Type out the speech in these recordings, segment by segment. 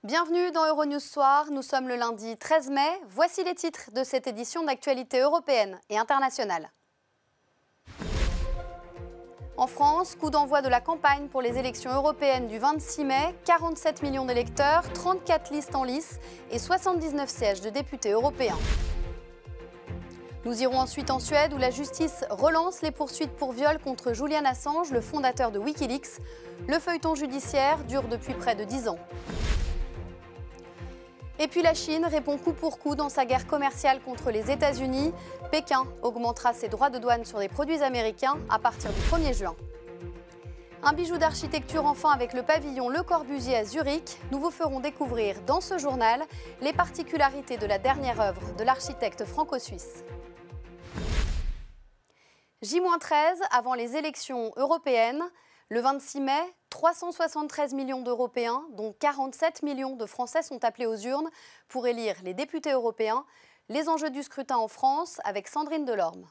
Bienvenue dans Euronews Soir, nous sommes le lundi 13 mai. Voici les titres de cette édition d'actualité européenne et internationale. En France, coup d'envoi de la campagne pour les élections européennes du 26 mai, 47 millions d'électeurs, 34 listes en lice et 79 sièges de députés européens. Nous irons ensuite en Suède où la justice relance les poursuites pour viol contre Julian Assange, le fondateur de Wikileaks. Le feuilleton judiciaire dure depuis près de 10 ans. Et puis la Chine répond coup pour coup dans sa guerre commerciale contre les États-Unis. Pékin augmentera ses droits de douane sur des produits américains à partir du 1er juin. Un bijou d'architecture enfin avec le pavillon Le Corbusier à Zurich. Nous vous ferons découvrir dans ce journal les particularités de la dernière œuvre de l'architecte franco-suisse. J-13 avant les élections européennes. Le 26 mai, 373 millions d'Européens, dont 47 millions de Français sont appelés aux urnes pour élire les députés européens. Les enjeux du scrutin en France avec Sandrine Delorme.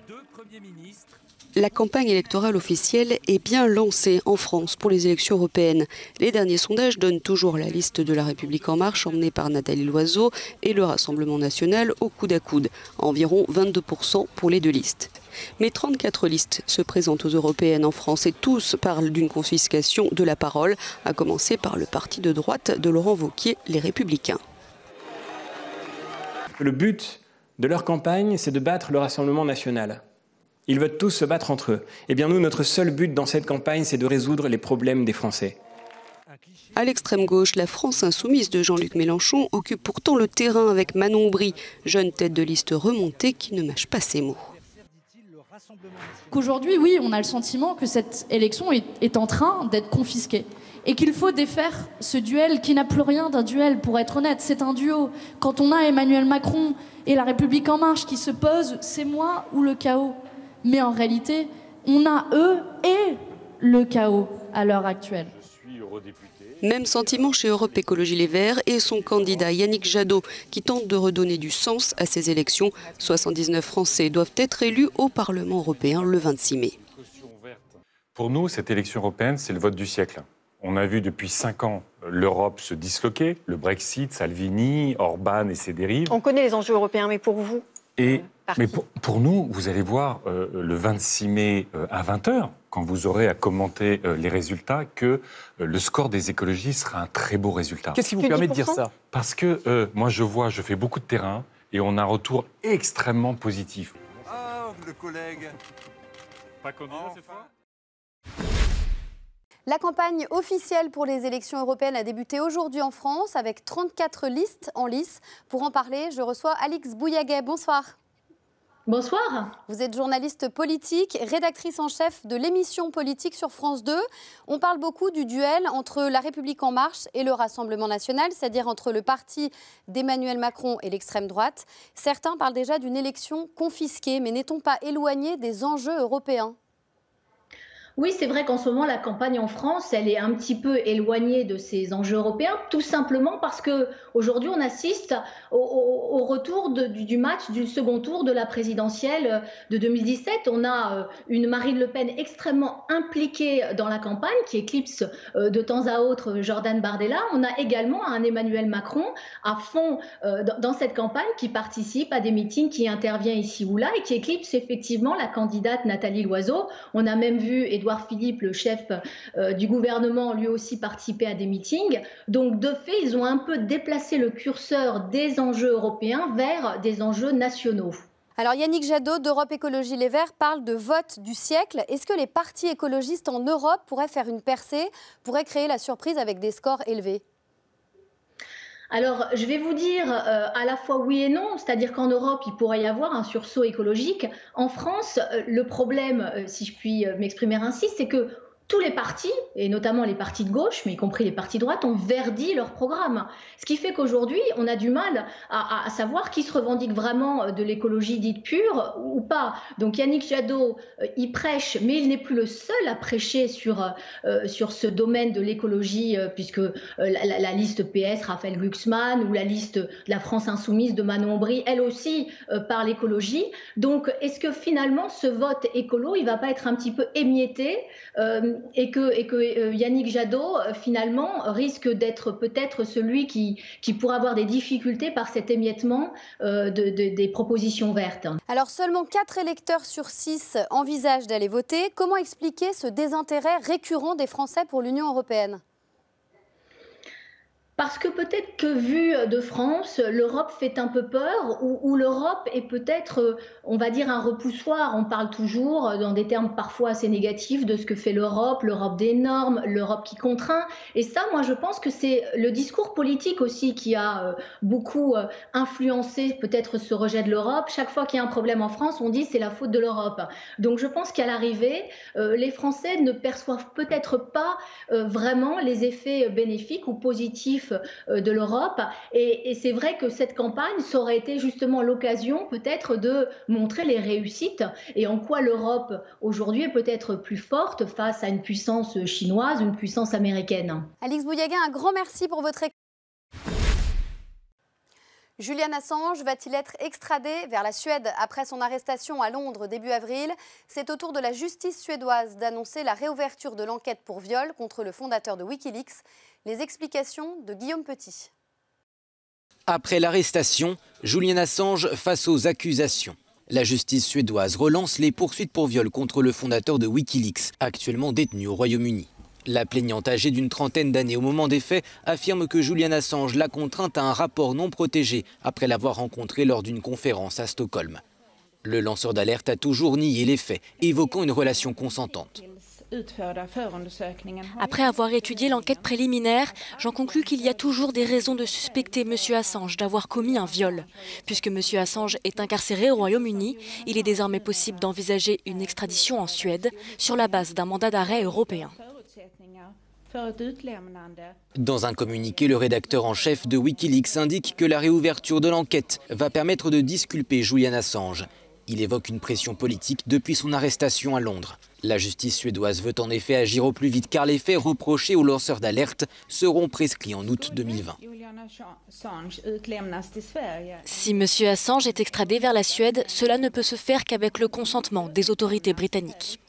Deux premiers ministres. La campagne électorale officielle est bien lancée en France pour les élections européennes. Les derniers sondages donnent toujours la liste de La République En Marche emmenée par Nathalie Loiseau et le Rassemblement National au coude à coude, environ 22% pour les deux listes. Mais 34 listes se présentent aux européennes en France et tous parlent d'une confiscation de la parole, à commencer par le parti de droite de Laurent Wauquiez, Les Républicains. Le but de leur campagne, c'est de battre le Rassemblement national. Ils veulent tous se battre entre eux. Eh bien nous, notre seul but dans cette campagne, c'est de résoudre les problèmes des Français. À l'extrême gauche, la France insoumise de Jean-Luc Mélenchon occupe pourtant le terrain avec Manon Bry, jeune tête de liste remontée qui ne mâche pas ses mots. Qu'aujourd'hui, oui, on a le sentiment que cette élection est en train d'être confisquée et qu'il faut défaire ce duel qui n'a plus rien d'un duel, pour être honnête. C'est un duo. Quand on a Emmanuel Macron et La République En Marche qui se posent, c'est moi ou le chaos. Mais en réalité, on a eux et le chaos à l'heure actuelle. Même sentiment chez Europe Écologie Les Verts et son candidat Yannick Jadot qui tente de redonner du sens à ces élections. 79 Français doivent être élus au Parlement européen le 26 mai. Pour nous, cette élection européenne, c'est le vote du siècle. On a vu depuis 5 ans l'Europe se disloquer, le Brexit, Salvini, Orban et ses dérives. On connaît les enjeux européens, mais pour vous Mais pour nous, vous allez voir le 26 mai à 20h, quand vous aurez à commenter les résultats, que le score des écologistes sera un très beau résultat. Qu'est-ce qui vous permet de dire ça? Parce que moi, je fais beaucoup de terrain et on a un retour extrêmement positif. Ah, le collègue. Pas candidat cette fois ? La campagne officielle pour les élections européennes a débuté aujourd'hui en France avec 34 listes en lice. Pour en parler, je reçois Alix Bouillaguet. Bonsoir. Bonsoir. Vous êtes journaliste politique, rédactrice en chef de l'émission politique sur France 2. On parle beaucoup du duel entre La République En Marche et le Rassemblement National, c'est-à-dire entre le parti d'Emmanuel Macron et l'extrême droite. Certains parlent déjà d'une élection confisquée, mais n'est-on pas éloigné des enjeux européens ? Oui, c'est vrai qu'en ce moment, la campagne en France, elle est un petit peu éloignée de ces enjeux européens, tout simplement parce qu'aujourd'hui, on assiste au retour du match du second tour de la présidentielle de 2017. On a une Marine Le Pen extrêmement impliquée dans la campagne, qui éclipse de temps à autre Jordan Bardella. On a également un Emmanuel Macron à fond dans cette campagne, qui participe à des meetings, qui intervient ici ou là et qui éclipse effectivement la candidate Nathalie Loiseau. On a même vu Édouard Philippe, le chef du gouvernement, lui aussi participer à des meetings. Donc, de fait, ils ont un peu déplacé le curseur des enjeux européens vers des enjeux nationaux. Alors, Yannick Jadot d'Europe Écologie Les Verts parle de vote du siècle. Est-ce que les partis écologistes en Europe pourraient faire une percée, pourraient créer la surprise avec des scores élevés ? Alors, je vais vous dire à la fois oui et non, c'est-à-dire qu'en Europe, il pourrait y avoir un sursaut écologique. En France, le problème, si je puis m'exprimer ainsi, c'est que tous les partis, et notamment les partis de gauche, mais y compris les partis de droite, ont verdi leur programme. Ce qui fait qu'aujourd'hui, on a du mal à savoir qui se revendique vraiment de l'écologie dite pure ou pas. Donc Yannick Jadot, il prêche, mais il n'est plus le seul à prêcher sur ce domaine de l'écologie, puisque la liste PS, Raphaël Glucksmann, ou la liste de la France Insoumise de Manon Bry, elle aussi parle écologie. Donc est-ce que finalement, ce vote écolo, il ne va pas être un petit peu émietté Yannick Jadot, finalement, risque d'être peut-être celui qui pourra avoir des difficultés par cet émiettement des propositions vertes. Alors, seulement 4 électeurs sur 6 envisagent d'aller voter. Comment expliquer ce désintérêt récurrent des Français pour l'Union européenne ? Parce que peut-être que vu de France, l'Europe fait un peu peur, ou l'Europe est peut-être, on va dire, un repoussoir. On parle toujours, dans des termes parfois assez négatifs, de ce que fait l'Europe des normes, l'Europe qui contraint. Et ça, moi, je pense que c'est le discours politique aussi qui a beaucoup influencé peut-être ce rejet de l'Europe. Chaque fois qu'il y a un problème en France, on dit c'est la faute de l'Europe. Donc je pense qu'à l'arrivée, les Français ne perçoivent peut-être pas vraiment les effets bénéfiques ou positifs de l'Europe. Et c'est vrai que cette campagne, ça aurait été justement l'occasion peut-être de montrer les réussites et en quoi l'Europe aujourd'hui est peut-être plus forte face à une puissance chinoise, une puissance américaine. Alix Bouyaguin, un grand merci pour votre écoute. Julian Assange va-t-il être extradé vers la Suède après son arrestation à Londres début avril? C'est au tour de la justice suédoise d'annoncer la réouverture de l'enquête pour viol contre le fondateur de Wikileaks. Les explications de Guillaume Petit. Après l'arrestation, Julian Assange face aux accusations. La justice suédoise relance les poursuites pour viol contre le fondateur de Wikileaks, actuellement détenu au Royaume-Uni. La plaignante, âgée d'une trentaine d'années au moment des faits, affirme que Julian Assange l'a contrainte à un rapport non protégé après l'avoir rencontré lors d'une conférence à Stockholm. Le lanceur d'alerte a toujours nié les faits, évoquant une relation consentante. Après avoir étudié l'enquête préliminaire, j'en conclus qu'il y a toujours des raisons de suspecter M. Assange d'avoir commis un viol. Puisque M. Assange est incarcéré au Royaume-Uni, il est désormais possible d'envisager une extradition en Suède sur la base d'un mandat d'arrêt européen. Dans un communiqué, le rédacteur en chef de Wikileaks indique que la réouverture de l'enquête va permettre de disculper Julian Assange. Il évoque une pression politique depuis son arrestation à Londres. La justice suédoise veut en effet agir au plus vite car les faits reprochés aux lanceurs d'alerte seront prescrits en août 2020. Si M. Assange est extradé vers la Suède, cela ne peut se faire qu'avec le consentement des autorités britanniques.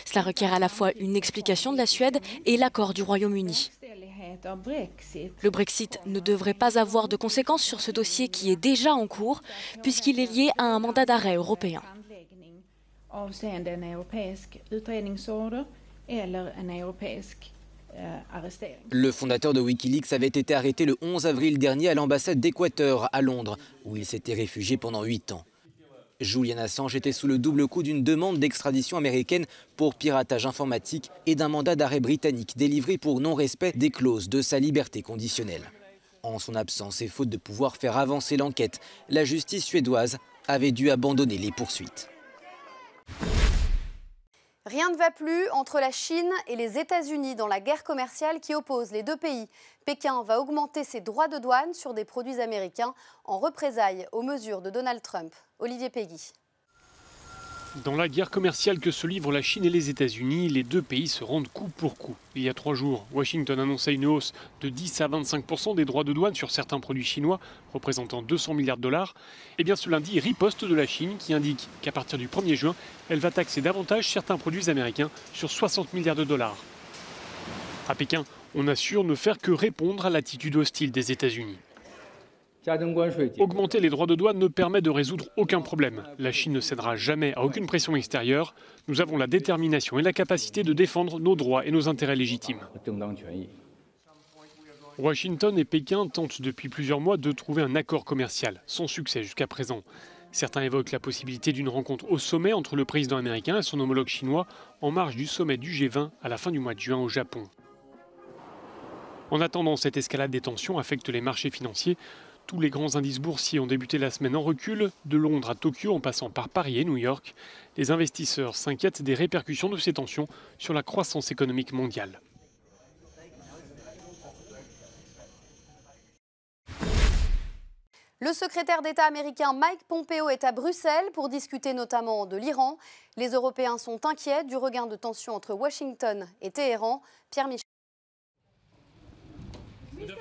Cela requiert à la fois une explication de la Suède et l'accord du Royaume-Uni. Le Brexit ne devrait pas avoir de conséquences sur ce dossier qui est déjà en cours, puisqu'il est lié à un mandat d'arrêt européen. Le fondateur de Wikileaks avait été arrêté le 11 avril dernier à l'ambassade d'Équateur à Londres, où il s'était réfugié pendant 8 ans. Julian Assange était sous le double coup d'une demande d'extradition américaine pour piratage informatique et d'un mandat d'arrêt britannique délivré pour non-respect des clauses de sa liberté conditionnelle. En son absence et faute de pouvoir faire avancer l'enquête, la justice suédoise avait dû abandonner les poursuites. Rien ne va plus entre la Chine et les États-Unis dans la guerre commerciale qui oppose les deux pays. Pékin va augmenter ses droits de douane sur des produits américains en représailles aux mesures de Donald Trump. Olivier Peggy. Dans la guerre commerciale que se livrent la Chine et les États-Unis, les deux pays se rendent coup pour coup. Il y a 3 jours, Washington annonçait une hausse de 10 à 25% des droits de douane sur certains produits chinois, représentant 200 milliards de dollars. Et bien ce lundi, riposte de la Chine qui indique qu'à partir du 1er juin, elle va taxer davantage certains produits américains sur 60 milliards de dollars. À Pékin, on assure ne faire que répondre à l'attitude hostile des États-Unis. Augmenter les droits de douane ne permet de résoudre aucun problème. La Chine ne cédera jamais à aucune pression extérieure. Nous avons la détermination et la capacité de défendre nos droits et nos intérêts légitimes. Washington et Pékin tentent depuis plusieurs mois de trouver un accord commercial, sans succès jusqu'à présent. Certains évoquent la possibilité d'une rencontre au sommet entre le président américain et son homologue chinois en marge du sommet du G20 à la fin du mois de juin au Japon. En attendant, cette escalade des tensions affecte les marchés financiers. Tous les grands indices boursiers ont débuté la semaine en recul, de Londres à Tokyo en passant par Paris et New York. Les investisseurs s'inquiètent des répercussions de ces tensions sur la croissance économique mondiale. Le secrétaire d'État américain Mike Pompeo est à Bruxelles pour discuter notamment de l'Iran. Les Européens sont inquiets du regain de tensions entre Washington et Téhéran. Pierre Michel.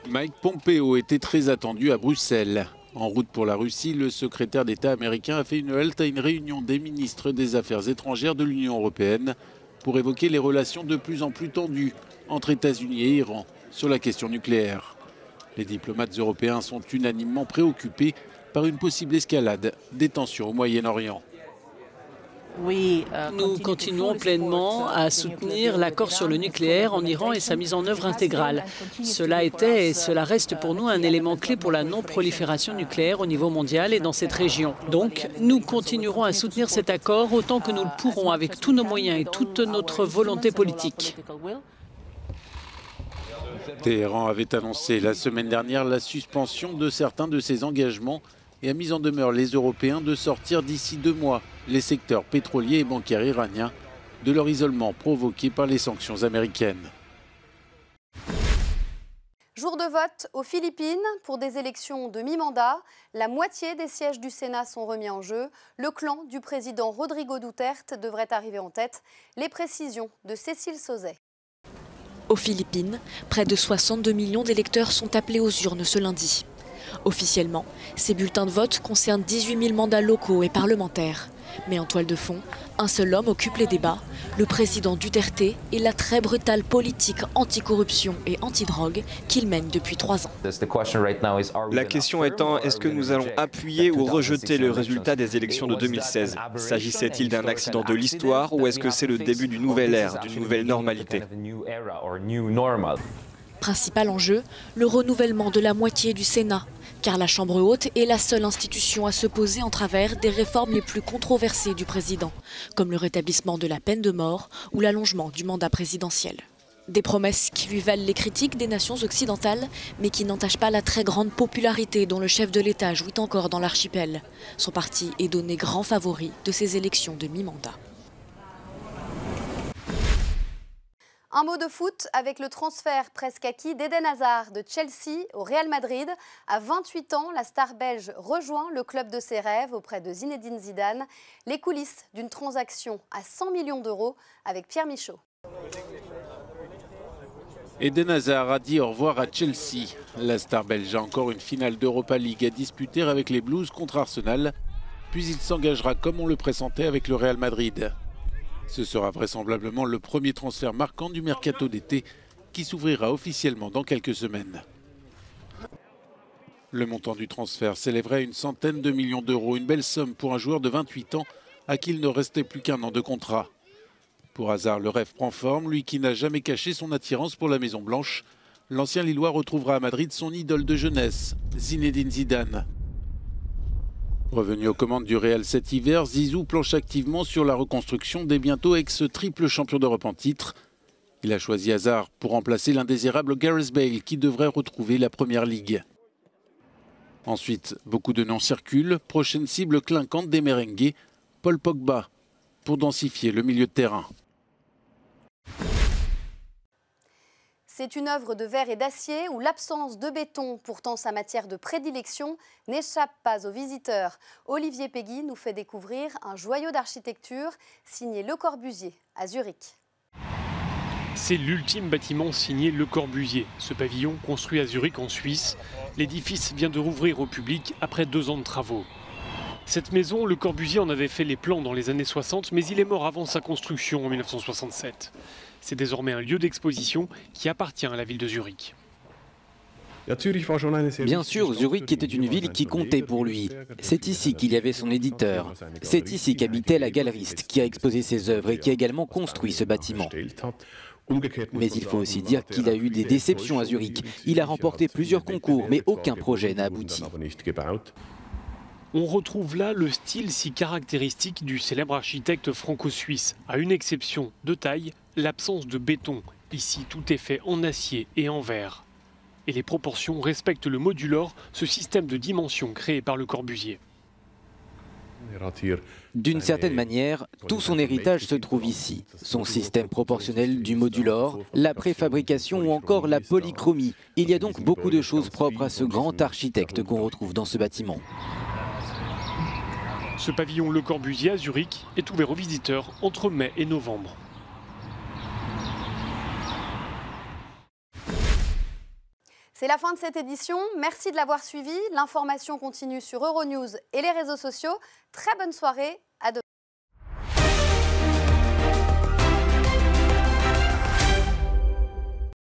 Mike Pompeo était très attendu à Bruxelles. En route pour la Russie, le secrétaire d'État américain a fait une halte à une réunion des ministres des Affaires étrangères de l'Union européenne pour évoquer les relations de plus en plus tendues entre États-Unis et Iran sur la question nucléaire. Les diplomates européens sont unanimement préoccupés par une possible escalade des tensions au Moyen-Orient. Nous continuons pleinement à soutenir l'accord sur le nucléaire en Iran et sa mise en œuvre intégrale. Cela était et cela reste pour nous un élément clé pour la non-prolifération nucléaire au niveau mondial et dans cette région. Donc, nous continuerons à soutenir cet accord autant que nous le pourrons avec tous nos moyens et toute notre volonté politique. Téhéran avait annoncé la semaine dernière la suspension de certains de ses engagements et a mis en demeure les Européens de sortir d'ici 2 mois les secteurs pétroliers et bancaires iraniens de leur isolement provoqué par les sanctions américaines. Jour de vote aux Philippines pour des élections de mi-mandat. La moitié des sièges du Sénat sont remis en jeu. Le clan du président Rodrigo Duterte devrait arriver en tête. Les précisions de Cécile Sauzet. Aux Philippines, près de 62 millions d'électeurs sont appelés aux urnes ce lundi. Officiellement, ces bulletins de vote concernent 18 000 mandats locaux et parlementaires. Mais en toile de fond, un seul homme occupe les débats, le président Duterte et la très brutale politique anticorruption et antidrogue qu'il mène depuis 3 ans. La question étant, est-ce que nous allons appuyer ou rejeter le résultat des élections de 2016 ? S'agissait-il d'un accident de l'histoire ou est-ce que c'est le début d'une nouvelle ère, d'une nouvelle normalité ? Principal enjeu, le renouvellement de la moitié du Sénat, car la Chambre haute est la seule institution à se poser en travers des réformes les plus controversées du président, comme le rétablissement de la peine de mort ou l'allongement du mandat présidentiel. Des promesses qui lui valent les critiques des nations occidentales, mais qui n'entachent pas la très grande popularité dont le chef de l'État jouit encore dans l'archipel. Son parti est donné grand favori de ces élections de mi-mandat. Un mot de foot avec le transfert presque acquis d'Eden Hazard de Chelsea au Real Madrid. À 28 ans, la star belge rejoint le club de ses rêves auprès de Zinedine Zidane. Les coulisses d'une transaction à 100 millions d'euros avec Pierre Michaud. Eden Hazard a dit au revoir à Chelsea. La star belge a encore une finale d'Europa League à disputer avec les Blues contre Arsenal. Puis il s'engagera comme on le pressentait avec le Real Madrid. Ce sera vraisemblablement le premier transfert marquant du mercato d'été qui s'ouvrira officiellement dans quelques semaines. Le montant du transfert s'élèverait à une centaine de millions d'euros, une belle somme pour un joueur de 28 ans à qui il ne restait plus qu'un an de contrat. Pour Hazard, le rêve prend forme, lui qui n'a jamais caché son attirance pour la Maison Blanche. L'ancien Lillois retrouvera à Madrid son idole de jeunesse, Zinedine Zidane. Revenu aux commandes du Real cet hiver, Zizou planche activement sur la reconstruction des bientôt ex-triple champion d'Europe en titre. Il a choisi Hazard pour remplacer l'indésirable Gareth Bale qui devrait retrouver la Première Ligue. Ensuite, beaucoup de noms circulent. Prochaine cible clinquante des merengues, Paul Pogba, pour densifier le milieu de terrain. C'est une œuvre de verre et d'acier où l'absence de béton, pourtant sa matière de prédilection, n'échappe pas aux visiteurs. Olivier Peggy nous fait découvrir un joyau d'architecture signé Le Corbusier à Zurich. C'est l'ultime bâtiment signé Le Corbusier. Ce pavillon, construit à Zurich en Suisse, l'édifice vient de rouvrir au public après 2 ans de travaux. Cette maison, Le Corbusier en avait fait les plans dans les années 60, mais il est mort avant sa construction en 1967. C'est désormais un lieu d'exposition qui appartient à la ville de Zurich. Bien sûr, Zurich était une ville qui comptait pour lui. C'est ici qu'il y avait son éditeur. C'est ici qu'habitait la galeriste qui a exposé ses œuvres et qui a également construit ce bâtiment. Mais il faut aussi dire qu'il a eu des déceptions à Zurich. Il a remporté plusieurs concours, mais aucun projet n'a abouti. On retrouve là le style si caractéristique du célèbre architecte franco-suisse, à une exception de taille, l'absence de béton. Ici, tout est fait en acier et en verre. Et les proportions respectent le modulor, ce système de dimensions créé par Le Corbusier. D'une certaine manière, tout son héritage se trouve ici. Son système proportionnel du modulor, la préfabrication ou encore la polychromie. Il y a donc beaucoup de choses propres à ce grand architecte qu'on retrouve dans ce bâtiment. Ce pavillon Le Corbusier à Zurich est ouvert aux visiteurs entre mai et novembre. C'est la fin de cette édition. Merci de l'avoir suivi. L'information continue sur Euronews et les réseaux sociaux. Très bonne soirée. À demain.